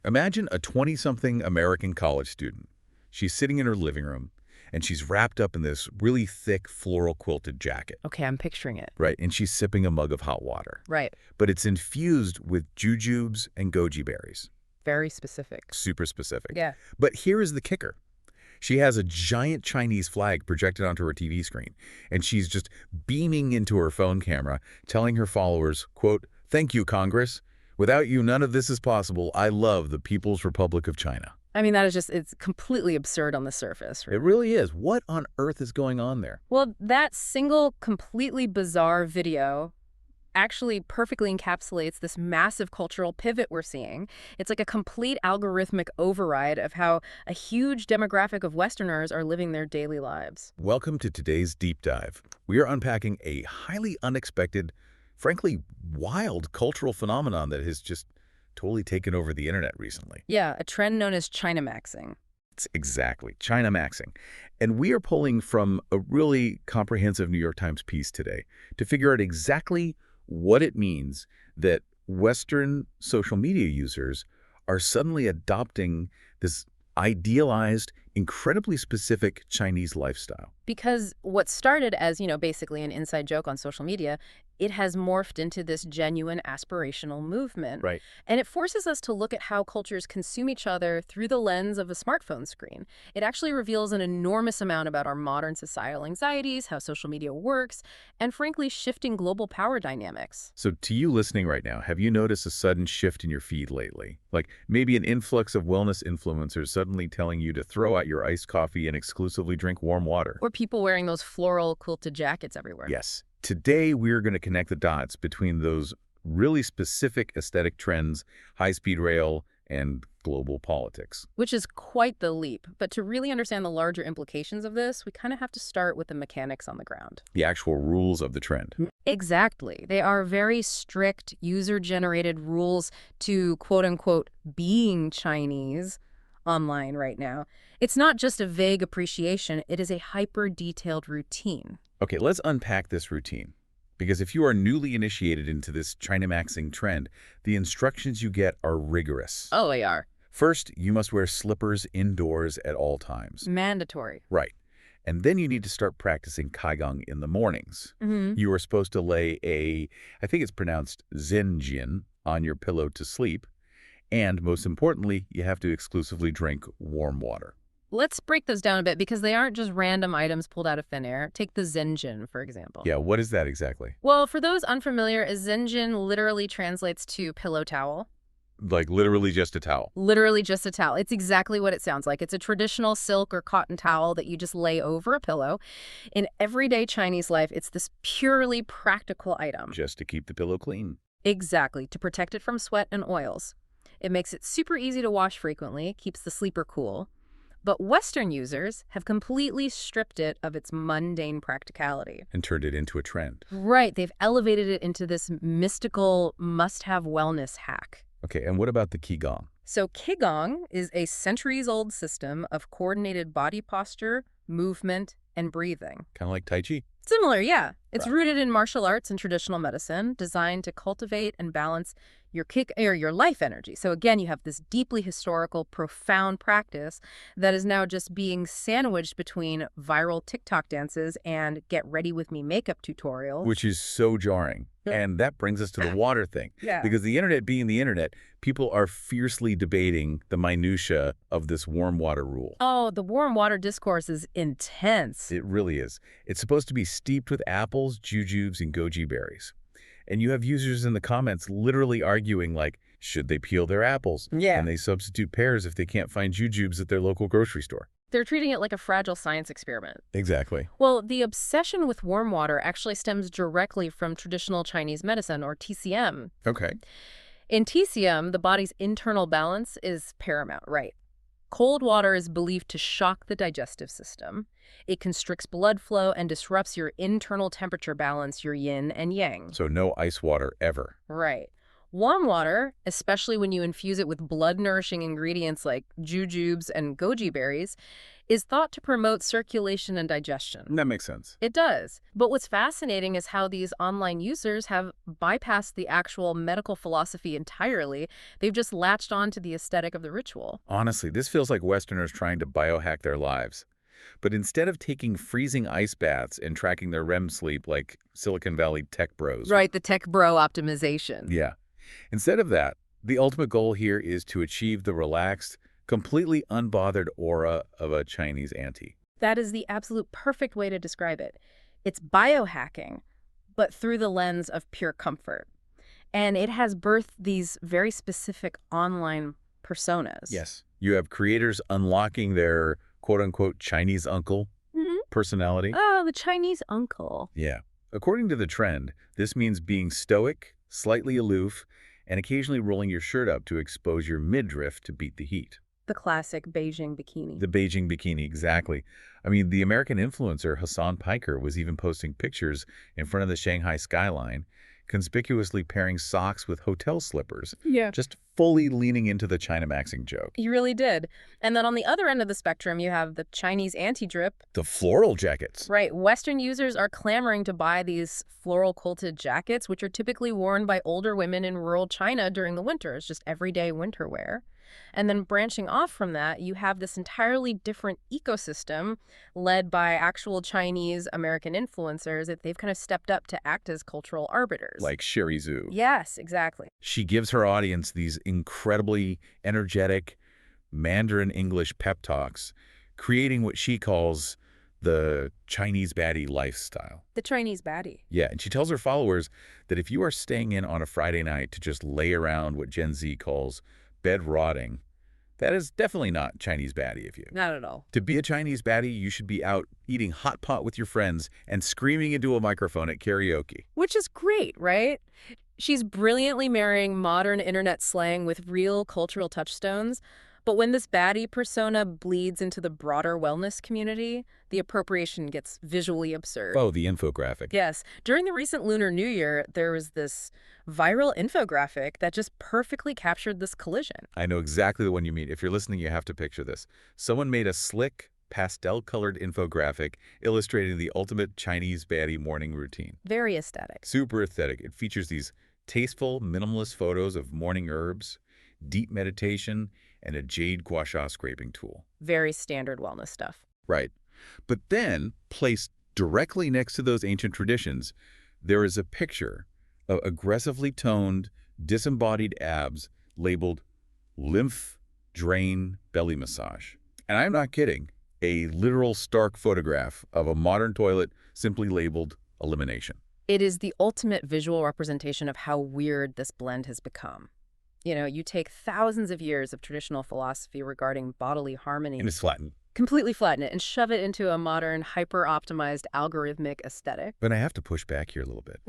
Imagine a 20-something American college student. She's sitting in her living room, and she's wrapped up in this really thick floral quilted jacket, Okay, I'm picturing it. right? And she's sipping a mug of hot water. Right. But it's infused with jujubes and goji berries. Very specific. Super specific. Yeah. But here is the kicker. She has a giant Chinese flag projected onto her TV screen, and she's just beaming into her phone camera, telling her followers, quote, "Thank you, Congress. Without you, none of this is possible. I love the People's Republic of China." I mean, that is just, it's completely absurd on the surface. It really is. What on earth is going on there? Well, that single completely bizarre video actually perfectly encapsulates this massive cultural pivot we're seeing. It's like a complete algorithmic override of how a huge demographic of Westerners are living their daily lives. Welcome to today's deep dive. We are unpacking a highly unexpected, frankly, wild cultural phenomenon that has just totally taken over the internet recently. Yeah, a trend known as China maxing. It's exactly China maxing. And we are pulling from a really comprehensive New York Times piece today to figure out exactly what it means that Western social media users are suddenly adopting this idealized, incredibly specific Chinese lifestyle. Because what started as, basically an inside joke on social media, it has morphed into this genuine aspirational movement. Right. And it forces us to look at how cultures consume each other through the lens of a smartphone screen. It actually reveals an enormous amount about our modern societal anxieties, how social media works, and frankly, shifting global power dynamics. So to you listening right now, have you noticed a sudden shift in your feed lately? Like maybe an influx of wellness influencers suddenly telling you to throw out your iced coffee and exclusively drink warm water? Or people wearing those floral quilted jackets everywhere. Yes. Today, we're going to connect the dots between those really specific aesthetic trends, high-speed rail, and global politics. Which is quite the leap. But to really understand the larger implications of this, we kind of have to start with the mechanics on the ground. The actual rules of the trend. Exactly. They are very strict, user-generated rules to, quote-unquote, being Chinese online right now. It's not just a vague appreciation, it is a hyper-detailed routine. Okay, let's unpack this routine. Because if you are newly initiated into this China maxing trend, the instructions you get are rigorous. Oh, they are. First, you must wear slippers indoors at all times. Mandatory. Right. And then you need to start practicing Kaigong in the mornings. You are supposed to lay I think it's pronounced Zhenjin, on your pillow to sleep. And most importantly, you have to exclusively drink warm water. Let's break those down a bit because they aren't just random items pulled out of thin air. Take the Zhenjin, for example. Yeah, what is that exactly? Well, for those unfamiliar, a Zhenjin literally translates to pillow towel. Like literally just a towel? Literally just a towel. It's exactly what it sounds like. It's a traditional silk or cotton towel that you just lay over a pillow. In everyday Chinese life, it's this purely practical item. Just to keep the pillow clean. Exactly, to protect it from sweat and oils. It makes it super easy to wash frequently, keeps the sleeper cool. But Western users have completely stripped it of its mundane practicality. And turned it into a trend. Right. They've elevated it into this mystical must-have wellness hack. Okay, and what about the Qigong? So Qigong is a centuries-old system of coordinated body posture, movement, and breathing. Kind of like Tai Chi? Similar, yeah. It's Right. rooted in martial arts and traditional medicine, designed to cultivate and balance your life energy. So again, you have this deeply historical, profound practice that is now just being sandwiched between viral TikTok dances and get ready with me makeup tutorials. Which is so jarring. Yeah. And that brings us to the water thing. Yeah. Because the internet being the internet, people are fiercely debating the minutia of this warm water rule. Oh, the warm water discourse is intense. It really is. It's supposed to be steeped with apples, jujubes, and goji berries. And you have users in the comments literally arguing like, should they peel their apples? Yeah. And they substitute pears if they can't find jujubes at their local grocery store. They're treating it like a fragile science experiment. Exactly. Well, the obsession with warm water actually stems directly from traditional Chinese medicine, or TCM. Okay. In TCM, the body's internal balance is paramount, right? Cold water is believed to shock the digestive system. It constricts blood flow and disrupts your internal temperature balance, your yin and yang. So no ice water ever. Right. Warm water, especially when you infuse it with blood-nourishing ingredients like jujubes and goji berries, is thought to promote circulation and digestion. That makes sense. It does. But what's fascinating is how these online users have bypassed the actual medical philosophy entirely. They've just latched on to the aesthetic of the ritual. Honestly, this feels like Westerners trying to biohack their lives. But instead of taking freezing ice baths and tracking their REM sleep like Silicon Valley tech bros. Right, the tech bro optimization. Yeah. Instead of that, the ultimate goal here is to achieve the relaxed, completely unbothered aura of a Chinese auntie. That is the absolute perfect way to describe it. It's biohacking, but through the lens of pure comfort. And it has birthed these very specific online personas. Yes. You have creators unlocking their quote-unquote Chinese uncle Hmm. personality. Oh, the Chinese uncle. Yeah. According to the trend, this means being stoic, slightly aloof, and occasionally rolling your shirt up to expose your midriff to beat the heat. The classic Beijing bikini. The Beijing bikini, exactly. I mean, the American influencer Hassan Piker was even posting pictures in front of the Shanghai skyline, conspicuously pairing socks with hotel slippers, Yeah. just fully leaning into the China maxing joke. He really did. And then on the other end of the spectrum, you have the Chinese anti-drip. The floral jackets. Right. Western users are clamoring to buy these floral quilted jackets, which are typically worn by older women in rural China during the winter. It's just everyday winter wear. And then branching off from that, you have this entirely different ecosystem led by actual Chinese American influencers that they've kind of stepped up to act as cultural arbiters. Like Sherry Zhu. Yes, exactly. She gives her audience these incredibly energetic Mandarin English pep talks, creating what she calls the Chinese baddie lifestyle. The Chinese baddie. Yeah, and she tells her followers that if you are staying in on a Friday night to just lay around what Gen Z calls bed rotting, that is definitely not Chinese baddie of you. Not at all. To be a Chinese baddie, you should be out eating hot pot with your friends and screaming into a microphone at karaoke. Which is great, right? She's brilliantly marrying modern internet slang with real cultural touchstones. But when this baddie persona bleeds into the broader wellness community, the appropriation gets visually absurd. Oh, the infographic. Yes. During the recent Lunar New Year, there was this viral infographic that just perfectly captured this collision. I know exactly the one you mean. If you're listening, you have to picture this. Someone made a slick, pastel-colored infographic illustrating the ultimate Chinese baddie morning routine. Very aesthetic. Super aesthetic. It features these tasteful, minimalist photos of morning herbs, deep meditation, and a jade gua sha scraping tool. Very standard wellness stuff. Right. But then, placed directly next to those ancient traditions, there is a picture of aggressively toned, disembodied abs labeled lymph drain belly massage. And I'm not kidding. A literal stark photograph of a modern toilet simply labeled elimination. It is the ultimate visual representation of how weird this blend has become. You know, you take thousands of years of traditional philosophy regarding bodily harmony, And it's flattened. completely flatten it, and shove it into a modern, hyper-optimized, algorithmic aesthetic. But I have to push back here a little bit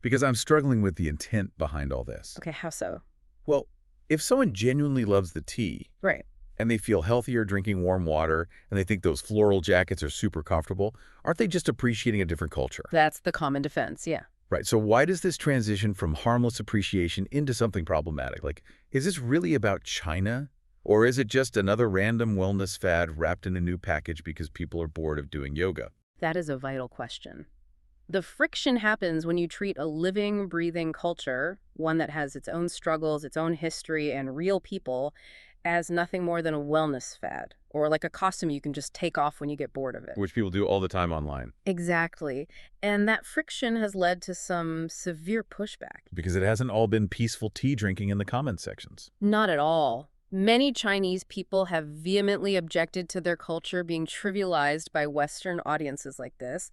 because I'm struggling with the intent behind all this. Okay, how so? Well, if someone genuinely loves the tea Right. and they feel healthier drinking warm water and they think those floral jackets are super comfortable, aren't they just appreciating a different culture? That's the common defense, yeah. Right. So why does this transition from harmless appreciation into something problematic? Like, is this really about China? Or is it just another random wellness fad wrapped in a new package because people are bored of doing yoga? That is a vital question. The friction happens when you treat a living, breathing culture, one that has its own struggles, its own history, and real people, as nothing more than a wellness fad, or like a costume you can just take off when you get bored of it. Which people do all the time online. Exactly. And that friction has led to some severe pushback. Because it hasn't all been peaceful tea drinking in the comment sections. Not at all. Many Chinese people have vehemently objected to their culture being trivialized by Western audiences like this.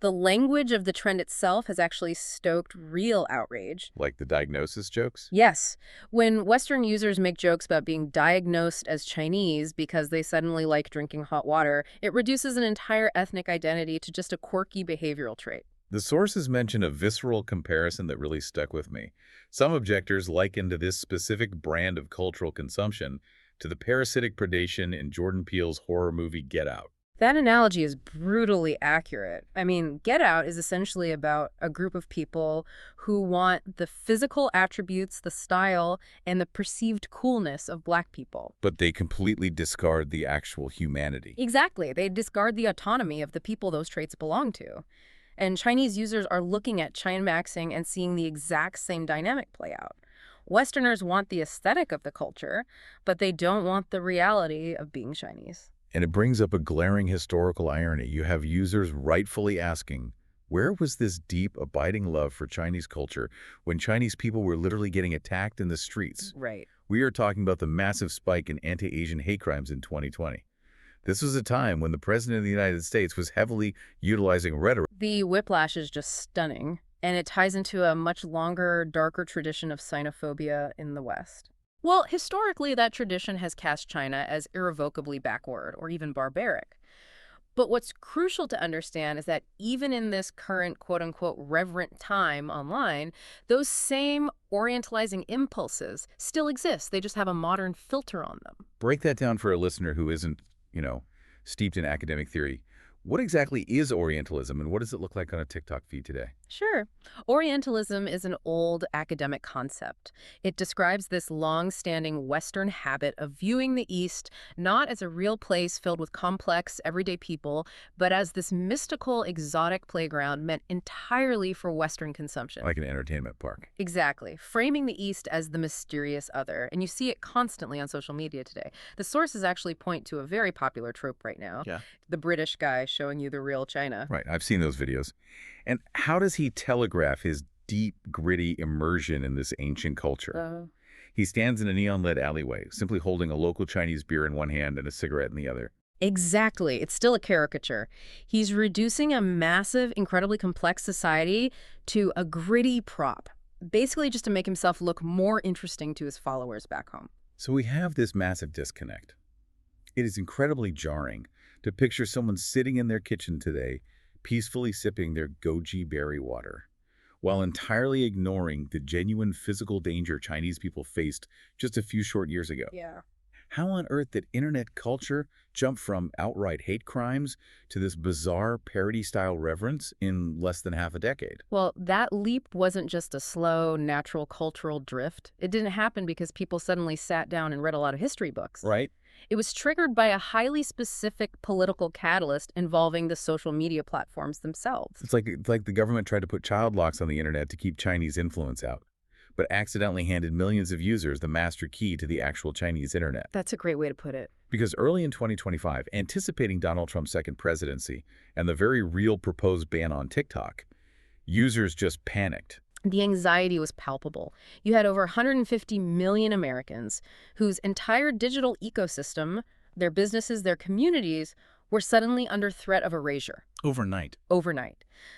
The language of the trend itself has actually stoked real outrage. Like the diagnosis jokes? Yes. When Western users make jokes about being diagnosed as Chinese because they suddenly like drinking hot water, it reduces an entire ethnic identity to just a quirky behavioral trait. The sources mention a visceral comparison that really stuck with me. Some objectors likened this specific brand of cultural consumption to the parasitic predation in Jordan Peele's horror movie Get Out. That analogy is brutally accurate. I mean, Get Out is essentially about a group of people who want the physical attributes, the style, and the perceived coolness of Black people. But they completely discard the actual humanity. Exactly. They discard the autonomy of the people those traits belong to. And Chinese users are looking at Chinamaxing and seeing the exact same dynamic play out. Westerners want the aesthetic of the culture, but they don't want the reality of being Chinese. And it brings up a glaring historical irony. You have users rightfully asking, where was this deep, abiding love for Chinese culture when Chinese people were literally getting attacked in the streets? Right. We are talking about the massive spike in anti-Asian hate crimes in 2020. This was a time when the President of the United States was heavily utilizing rhetoric. The whiplash is just stunning, and it ties into a much longer, darker tradition of xenophobia in the West. Well, historically, that tradition has cast China as irrevocably backward or even barbaric. But what's crucial to understand is that even in this current quote-unquote reverent time online, those same orientalizing impulses still exist. They just have a modern filter on them. Break that down for a listener who isn't, steeped in academic theory. What exactly is Orientalism, and what does it look like on a TikTok feed today? Sure. Orientalism is an old academic concept. It describes this long-standing Western habit of viewing the East not as a real place filled with complex, everyday people, but as this mystical, exotic playground meant entirely for Western consumption. Like an entertainment park. Exactly. Framing the East as the mysterious other. And you see it constantly on social media today. The sources actually point to a very popular trope right now. Yeah. The British guy showing you the real China. Right, I've seen those videos. And how does he telegraph his deep, gritty immersion in this ancient culture? He stands in a neon-lit alleyway, simply holding a local Chinese beer in one hand and a cigarette in the other. Exactly. It's still a caricature. He's reducing a massive, incredibly complex society to a gritty prop, basically just to make himself look more interesting to his followers back home. So we have this massive disconnect. It is incredibly jarring to picture someone sitting in their kitchen today, peacefully sipping their goji berry water, while entirely ignoring the genuine physical danger Chinese people faced just a few short years ago. Yeah. How on earth did internet culture jump from outright hate crimes to this bizarre parody-style reverence in less than half a decade? Well, that leap wasn't just a slow, natural cultural drift. It didn't happen because people suddenly sat down and read a lot of history books. Right? It was triggered by a highly specific political catalyst involving the social media platforms themselves. It's like the government tried to put child locks on the internet to keep Chinese influence out, but accidentally handed millions of users the master key to the actual Chinese internet. That's a great way to put it. Because early in 2025, anticipating Donald Trump's second presidency and the very real proposed ban on TikTok, users just panicked. The anxiety was palpable. You had over 150 million Americans whose entire digital ecosystem, their businesses, their communities, were suddenly under threat of erasure. Overnight.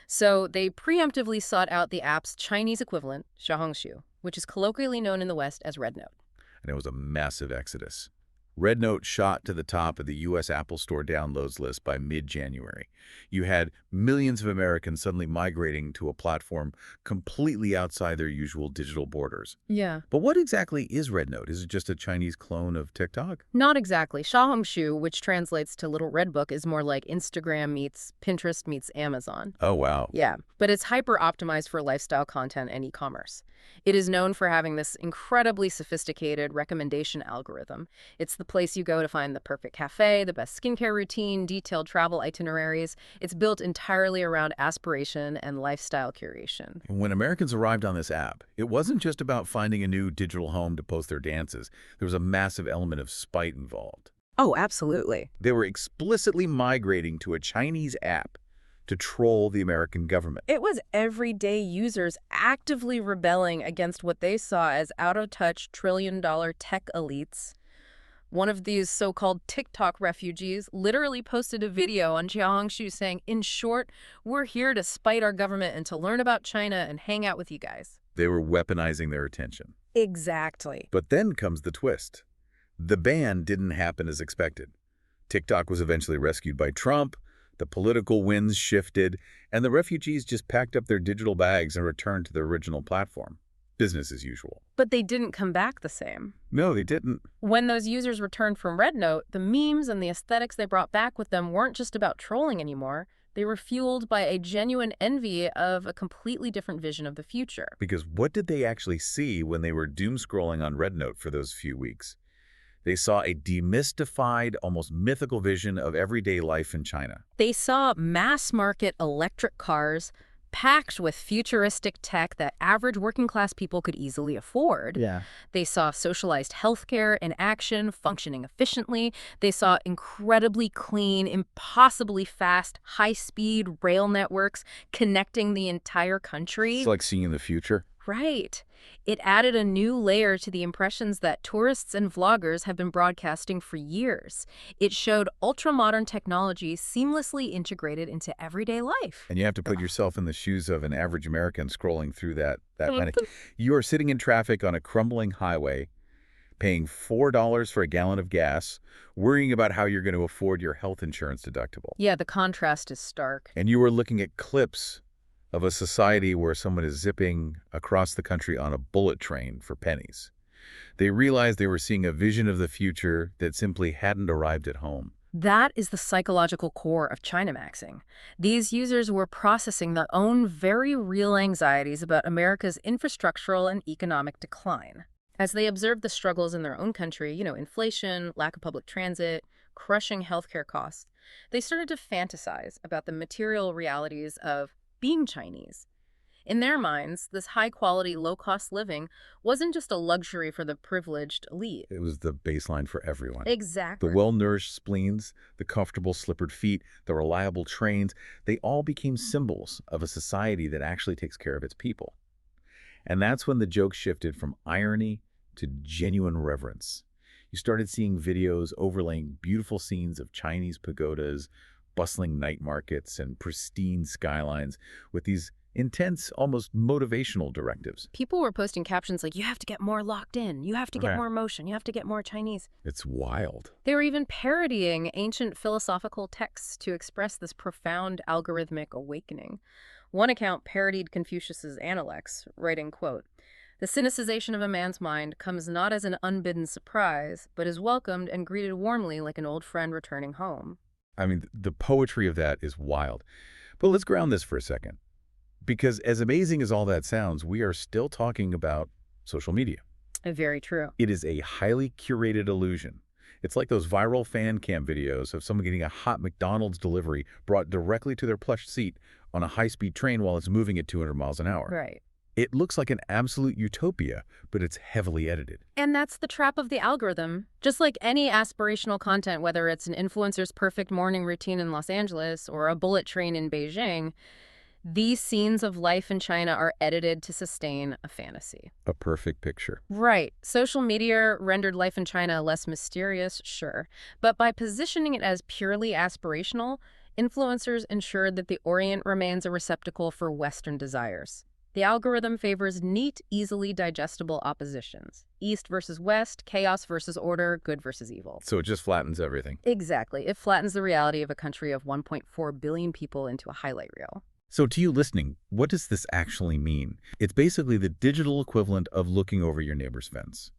So they preemptively sought out the app's Chinese equivalent, Xiaohongshu, which is colloquially known in the West as Red Note. And it was a massive exodus. Red Note shot to the top of the U.S. Apple Store downloads list by mid-January. You had millions of Americans suddenly migrating to a platform completely outside their usual digital borders. Yeah. But what exactly is Red Note? Is it just a Chinese clone of TikTok? Not exactly. Xiaohongshu, which translates to Little Red Book, is more like Instagram meets Pinterest meets Amazon. Oh, wow. Yeah, but it's hyper-optimized for lifestyle content and e-commerce. It is known for having this incredibly sophisticated recommendation algorithm. It's the place you go to find the perfect cafe, the best skincare routine, detailed travel itineraries. It's built entirely around aspiration and lifestyle curation. When Americans arrived on this app, it wasn't just about finding a new digital home to post their dances. There was a massive element of spite involved. Oh, absolutely. They were explicitly migrating to a Chinese app to troll the American government. It was everyday users actively rebelling against what they saw as out-of-touch trillion-dollar tech elites. One of these so-called TikTok refugees literally posted a video on Xiaohongshu saying, in short, we're here to spite our government and to learn about China and hang out with you guys. They were weaponizing their attention. Exactly. But then comes the twist. The ban didn't happen as expected. TikTok was eventually rescued by Trump, the political winds shifted, and the refugees just packed up their digital bags and returned to their original platform. business as usual. But they didn't come back the same. No, they didn't. When those users returned from Red Note, the memes and the aesthetics they brought back with them weren't just about trolling anymore. They were fueled by a genuine envy of a completely different vision of the future. Because what did they actually see when they were doom scrolling on Red Note for those few weeks? They saw a demystified, almost mythical vision of everyday life in China. They saw mass-market electric cars packed with futuristic tech that average working-class people could easily afford. Yeah. They saw socialized healthcare in action, functioning efficiently. They saw incredibly clean, impossibly fast, high-speed rail networks connecting the entire country. It's like seeing the future. Right. It added a new layer to the impressions that tourists and vloggers have been broadcasting for years. It showed ultra-modern technology seamlessly integrated into everyday life. And you have to put yourself in the shoes of an average American scrolling through that kind of... You are sitting in traffic on a crumbling highway, paying $4 for a gallon of gas, worrying about how you're going to afford your health insurance deductible. Yeah, the contrast is stark. And you are looking at clips of a society where someone is zipping across the country on a bullet train for pennies. They realized they were seeing a vision of the future that simply hadn't arrived at home. That is the psychological core of China maxing. These users were processing their own very real anxieties about America's infrastructural and economic decline. As they observed the struggles in their own country, inflation, lack of public transit, crushing healthcare costs, they started to fantasize about the material realities of being Chinese. In their minds, this high-quality, low-cost living wasn't just a luxury for the privileged elite. It was the baseline for everyone. Exactly. The well-nourished spleens, the comfortable slippered feet, the reliable trains, they all became symbols of a society that actually takes care of its people. And that's when the joke shifted from irony to genuine reverence. You started seeing videos overlaying beautiful scenes of Chinese pagodas, bustling night markets, and pristine skylines with these intense, almost motivational directives. People were posting captions like, you have to get more locked in, you have to get more motion, you have to get more Chinese. It's wild. They were even parodying ancient philosophical texts to express this profound algorithmic awakening. One account parodied Confucius's Analects, writing, quote, "The cynicization of a man's mind comes not as an unbidden surprise, but is welcomed and greeted warmly like an old friend returning home." I mean, the poetry of that is wild. But let's ground this for a second. Because as amazing as all that sounds, we are still talking about social media. Very true. It is a highly curated illusion. It's like those viral fan cam videos of someone getting a hot McDonald's delivery brought directly to their plush seat on a high-speed train while it's moving at 200 miles an hour. Right. It looks like an absolute utopia, but it's heavily edited. And that's the trap of the algorithm. Just like any aspirational content, whether it's an influencer's perfect morning routine in Los Angeles or a bullet train in Beijing, these scenes of life in China are edited to sustain a fantasy. A perfect picture. Right. Social media rendered life in China less mysterious, sure. But by positioning it as purely aspirational, influencers ensured that the Orient remains a receptacle for Western desires. The algorithm favors neat, easily digestible oppositions. East versus West, chaos versus order, good versus evil. So it just flattens everything. Exactly. It flattens the reality of a country of 1.4 billion people into a highlight reel. So to you listening, what does this actually mean? It's basically the digital equivalent of looking over your neighbor's fence.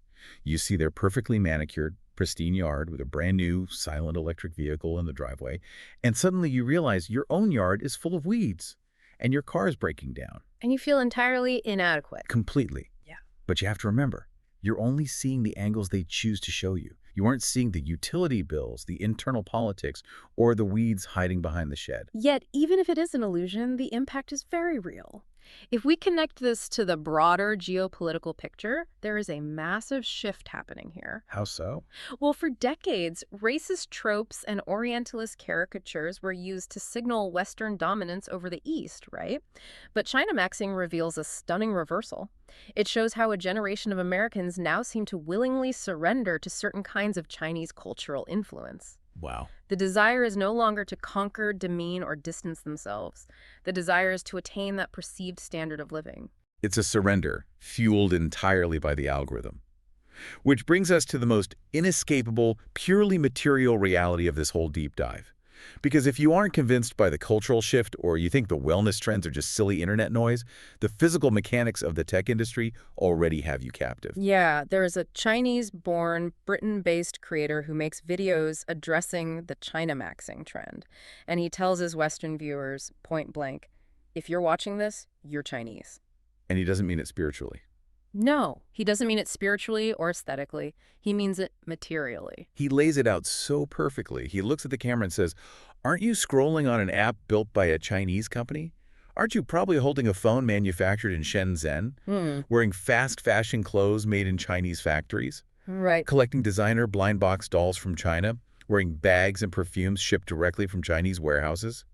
You see their perfectly manicured, pristine yard with a brand new, silent electric vehicle in the driveway, and suddenly you realize your own yard is full of weeds, and your car is breaking down. And you feel entirely inadequate. Completely. Yeah. But you have to remember, you're only seeing the angles they choose to show you. You aren't seeing the utility bills, the internal politics, or the weeds hiding behind the shed. Yet, even if it is an illusion, the impact is very real. If we connect this to the broader geopolitical picture, there is a massive shift happening here. How so? Well, for decades, racist tropes and Orientalist caricatures were used to signal Western dominance over the East, right? But China maxing reveals a stunning reversal. It shows how a generation of Americans now seem to willingly surrender to certain kinds of Chinese cultural influence. Wow. The desire is no longer to conquer, demean, or distance themselves. The desire is to attain that perceived standard of living. It's a surrender, fueled entirely by the algorithm. Which brings us to the most inescapable, purely material reality of this whole deep dive. Because if you aren't convinced by the cultural shift or you think the wellness trends are just silly internet noise, the physical mechanics of the tech industry already have you captive. Yeah, there is a Chinese-born, Britain-based creator who makes videos addressing the China maxing trend. And he tells his Western viewers, point blank, if you're watching this, you're Chinese. And he doesn't mean it spiritually. No, he doesn't mean it spiritually or aesthetically. He means it materially. He lays it out so perfectly. He looks at the camera and says, aren't you scrolling on an app built by a Chinese company? Aren't you probably holding a phone manufactured in Shenzhen, Hmm, wearing fast fashion clothes made in Chinese factories, right. collecting designer blind box dolls from China, wearing bags and perfumes shipped directly from Chinese warehouses?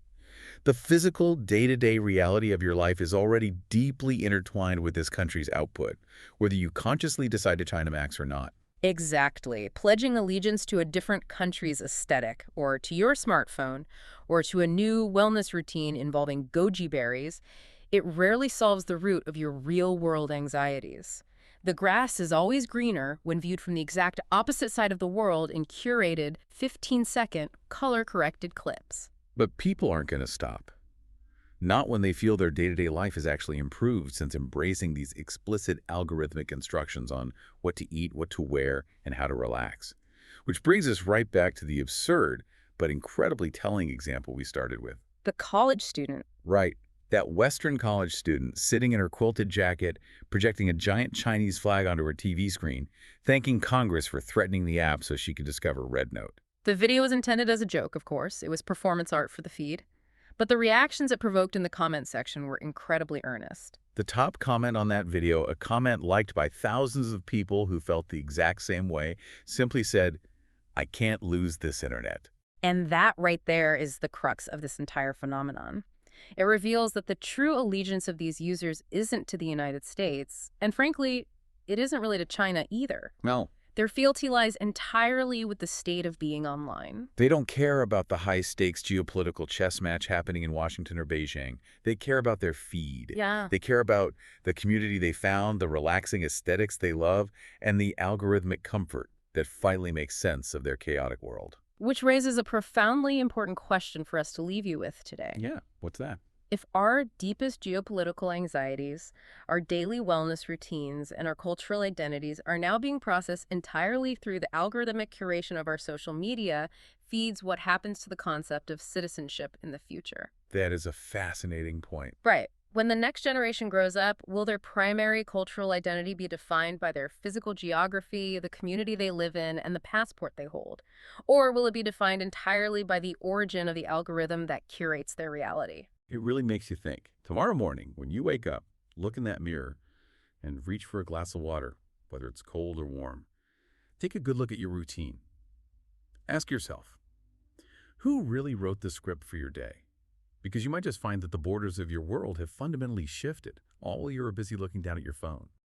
The physical, day-to-day reality of your life is already deeply intertwined with this country's output, whether you consciously decide to China Max or not. Exactly. Pledging allegiance to a different country's aesthetic, or to your smartphone, or to a new wellness routine involving goji berries, it rarely solves the root of your real-world anxieties. The grass is always greener when viewed from the exact opposite side of the world in curated 15-second, color-corrected clips. But people aren't going to stop. Not when they feel their day-to-day life is actually improved since embracing these explicit algorithmic instructions on what to eat, what to wear, and how to relax. Which brings us right back to the absurd but incredibly telling example we started with. The college student. Right, that Western college student sitting in her quilted jacket, projecting a giant Chinese flag onto her TV screen, thanking Congress for threatening the app so she could discover Red Note. The video was intended as a joke, of course. It was performance art for the feed. But the reactions it provoked in the comment section were incredibly earnest. The top comment on that video, a comment liked by thousands of people who felt the exact same way, simply said, I can't lose this internet. And that right there is the crux of this entire phenomenon. It reveals that the true allegiance of these users isn't to the United States, and frankly, it isn't really to China either. No. Their fealty lies entirely with the state of being online. They don't care about the high-stakes geopolitical chess match happening in Washington or Beijing. They care about their feed. Yeah. They care about the community they found, the relaxing aesthetics they love, and the algorithmic comfort that finally makes sense of their chaotic world. Which raises a profoundly important question for us to leave you with today. Yeah, what's that? If our deepest geopolitical anxieties, our daily wellness routines, and our cultural identities are now being processed entirely through the algorithmic curation of our social media feeds, what happens to the concept of citizenship in the future? That is a fascinating point. Right. When the next generation grows up, will their primary cultural identity be defined by their physical geography, the community they live in, and the passport they hold? Or will it be defined entirely by the origin of the algorithm that curates their reality? It really makes you think. Tomorrow morning, when you wake up, look in that mirror and reach for a glass of water, whether it's cold or warm. Take a good look at your routine. Ask yourself, who really wrote the script for your day? Because you might just find that the borders of your world have fundamentally shifted, all while you're busy looking down at your phone.